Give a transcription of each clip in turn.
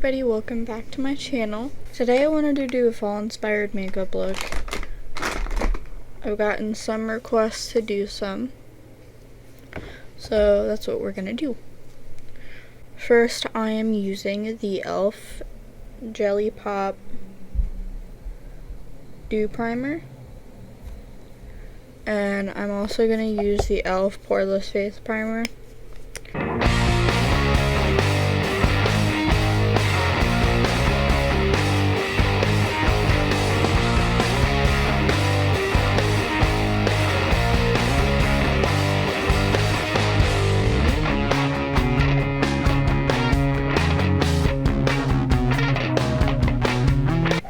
everybody, welcome back to my channel. Today I wanted to do a fall inspired makeup look. I've gotten some requests to do some, so that's what we're gonna do. First, I am using the e.l.f. Jelly Pop Dew Primer, and I'm also gonna use the e.l.f. Poreless Face Primer.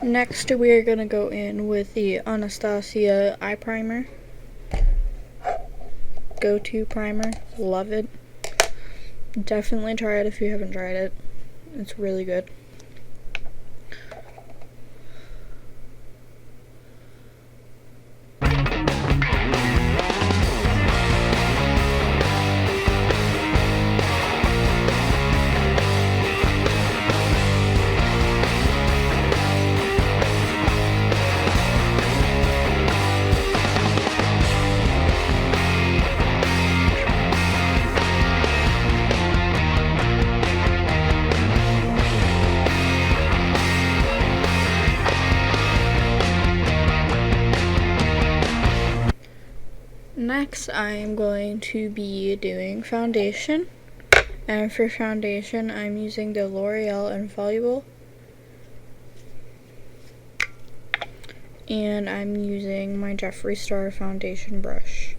Next, we are going to go in with the Anastasia eye primer. Go-to primer. Love it. Definitely try it if you haven't tried it. It's really good. Next, I am going to be doing foundation, and for foundation, I'm using the L'Oreal Infallible, and I'm using my Jeffree Star foundation brush.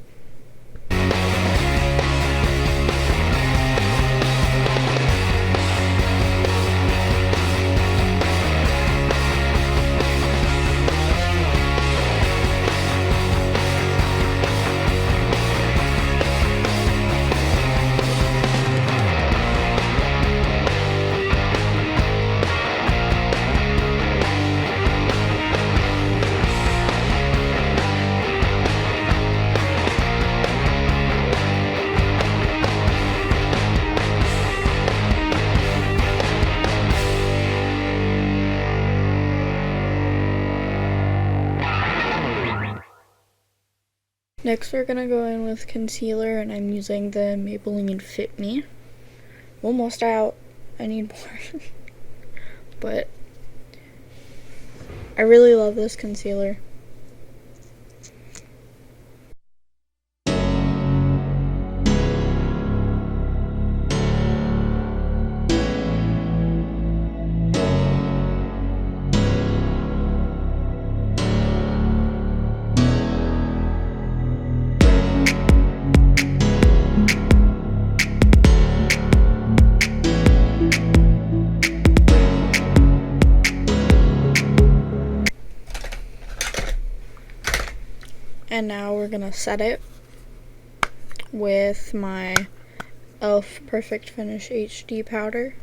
Next, we're gonna go in with concealer, and I'm using the Maybelline Fit Me. Almost out. I need more. But I really love this concealer. And now we're gonna set it with my e.l.f. Perfect Finish HD powder.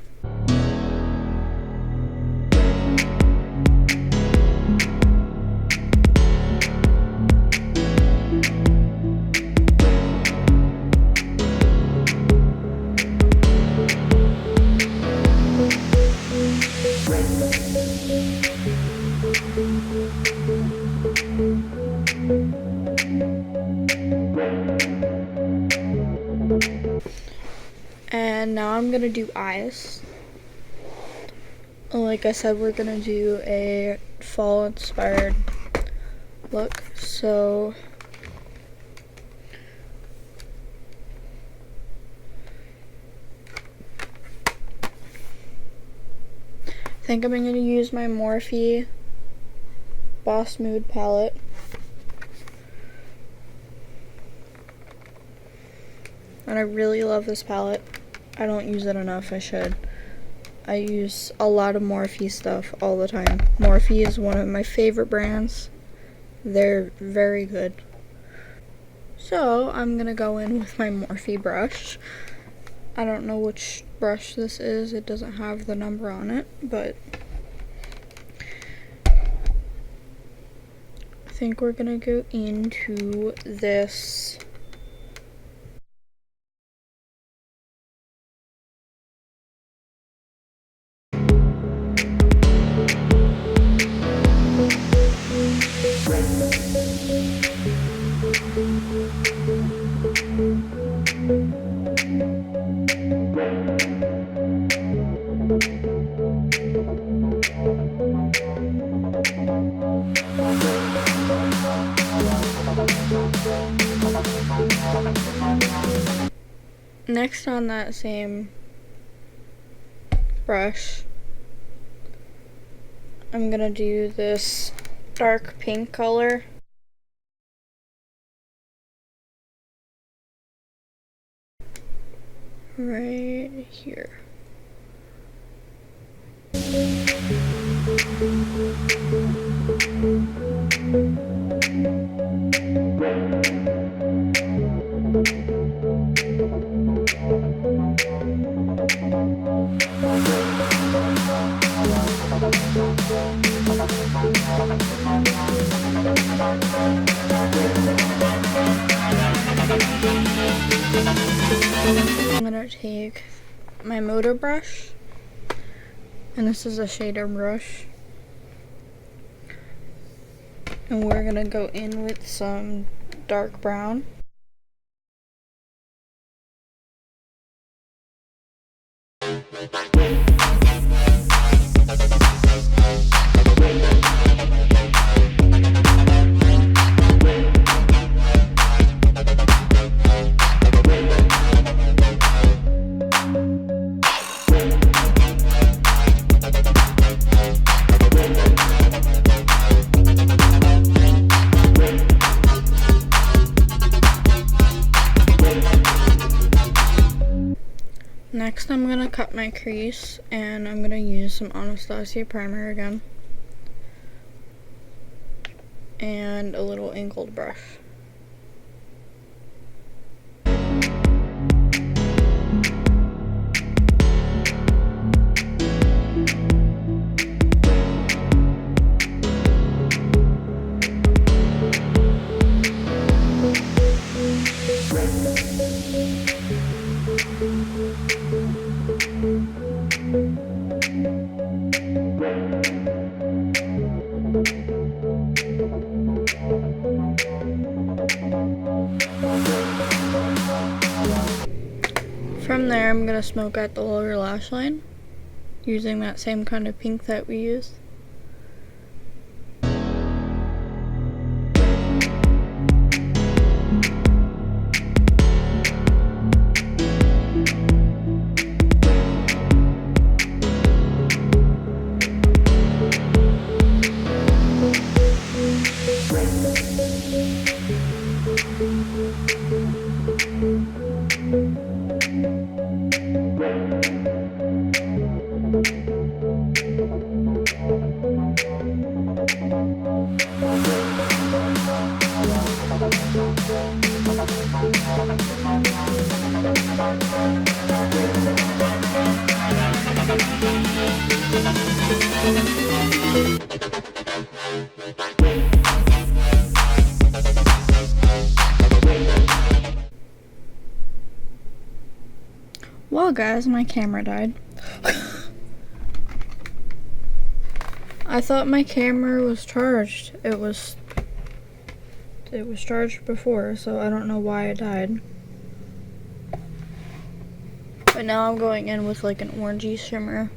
And now I'm gonna do eyes. Like I said, we're gonna do a fall inspired look, so I think I'm gonna use my Morphe Boss Mood palette. And I really love this palette. I don't use it enough, I should. I use a lot of Morphe stuff all the time. Morphe is one of my favorite brands. They're very good. So, I'm gonna go in with my Morphe brush. I don't know which brush this is. It doesn't have the number on it, but I think we're gonna go into this Next, on that same brush, I'm gonna do this dark pink color. Right here. I'm gonna take my motor brush, and this is a shader brush, and we're gonna go in with some dark brown. Next, I'm gonna cut my crease, and I'm gonna use some Anastasia primer again, and a little angled brush. From there, I'm gonna smoke out the lower lash line using that same kind of pink that we used. Well, guys, my camera died. I thought my camera was charged. It was charged before, so I don't know why it died. But now I'm going in with like an orangey shimmer.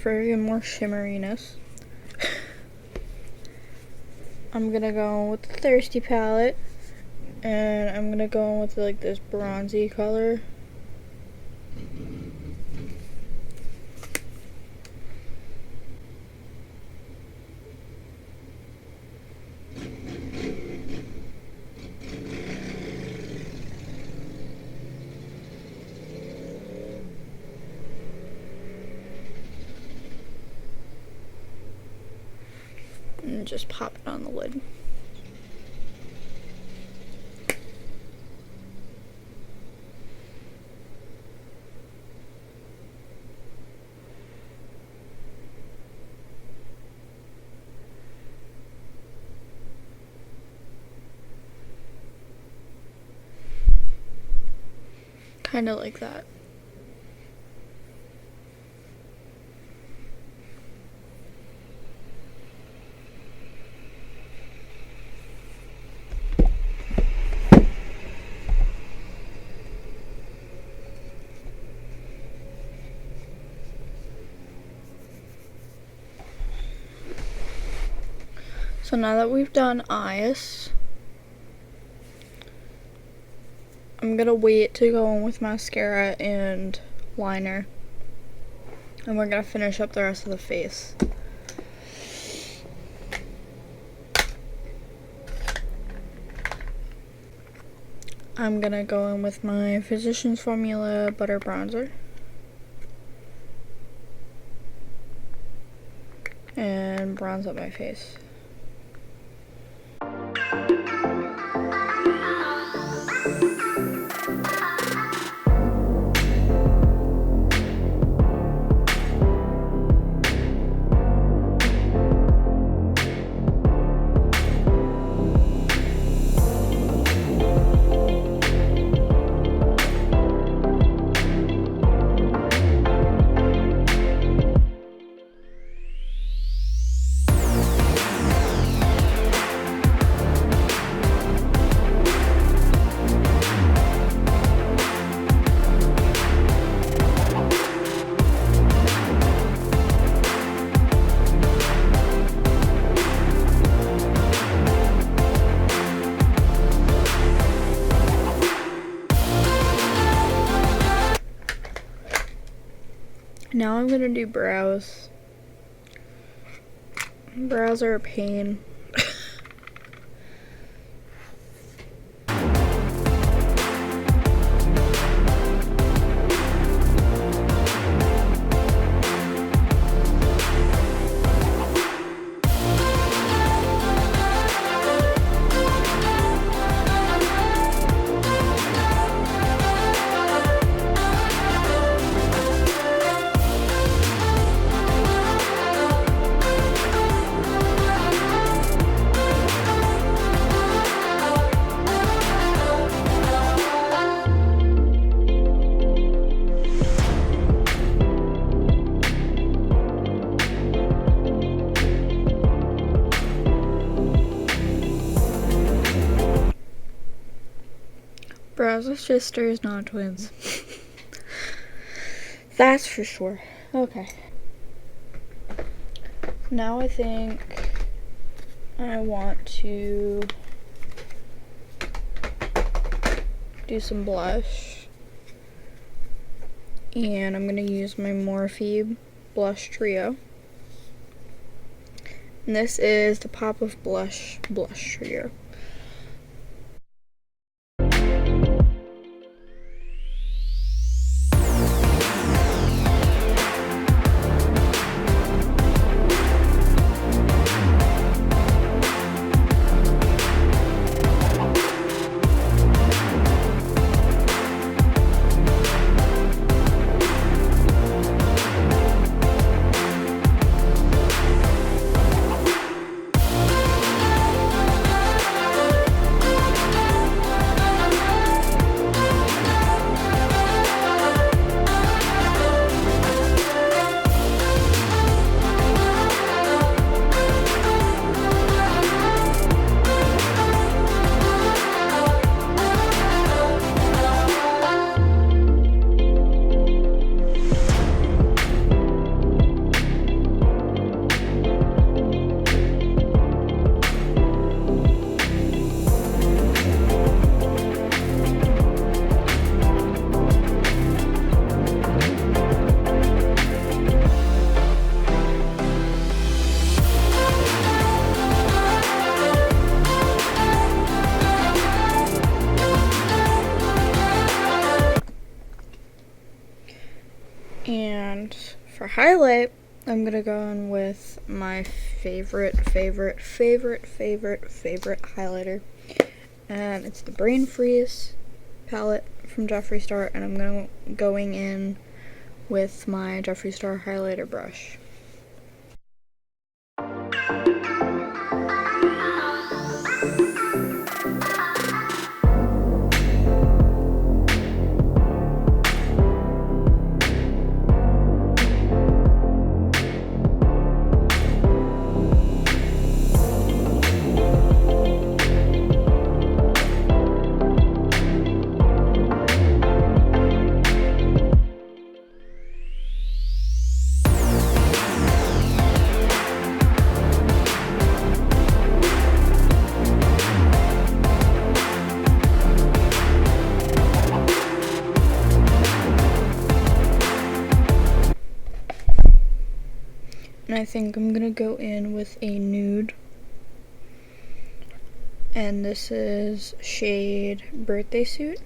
for even more shimmeriness, I'm gonna go with the Thirsty palette, and I'm gonna go with like this bronzy color. And just pop it on the lid. Kind of like that. So now that we've done eyes, I'm gonna wait to go in with mascara and liner, and we're gonna finish up the rest of the face. I'm gonna go in with my Physicians Formula Butter Bronzer and bronze up my face. Now I'm gonna do brows. Brows are a pain. Brows are sisters, not twins. That's for sure. Okay. Now I think I want to do some blush. And I'm going to use my Morphe Blush Trio. And this is the Pop of Blush Blush Trio. I'm gonna go in with my favorite highlighter. And it's the Brain Freeze palette from Jeffree Star, and I'm going in with my Jeffree Star highlighter brush. And I think I'm gonna go in with a nude. And this is shade Birthday Suit.